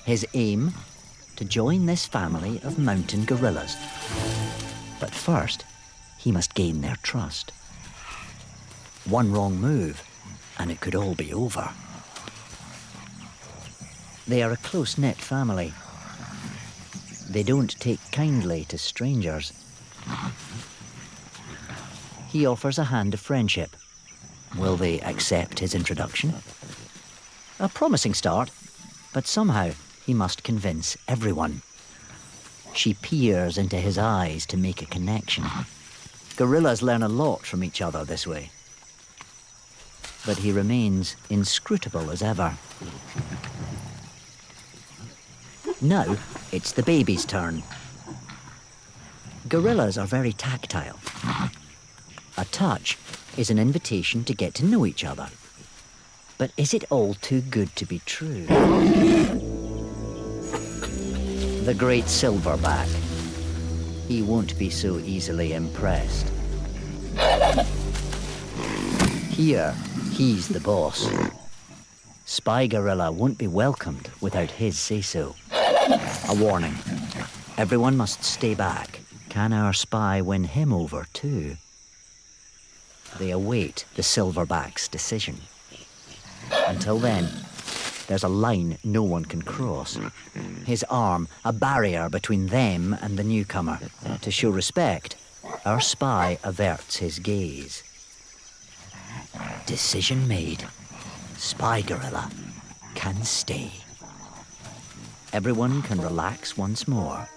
His aim? To join this family of mountain gorillas. But first, he must gain their trust. One wrong move, and it could all be over. They are a close-knit family. They don't take kindly to strangers. He offers a hand of friendship. Will they accept his introduction? A promising start, but somehow he must convince everyone. She peers into his eyes to make a connection. Gorillas learn a lot from each other this way. But he remains inscrutable as ever. Now, it's the baby's turn. Gorillas are very tactile. A touch is an invitation to get to know each other. But is it all too good to be true? The great silverback. He won't be so easily impressed. Here, he's the boss. Spy Gorilla won't be welcomed without his say-so. A warning. Everyone must stay back. Can our spy win him over too? They await the silverback's decision. Until then, there's a line no one can cross. His arm, a barrier between them and the newcomer. To show respect, our spy averts his gaze. Decision made. Spy Gorilla can stay. Everyone can relax once more.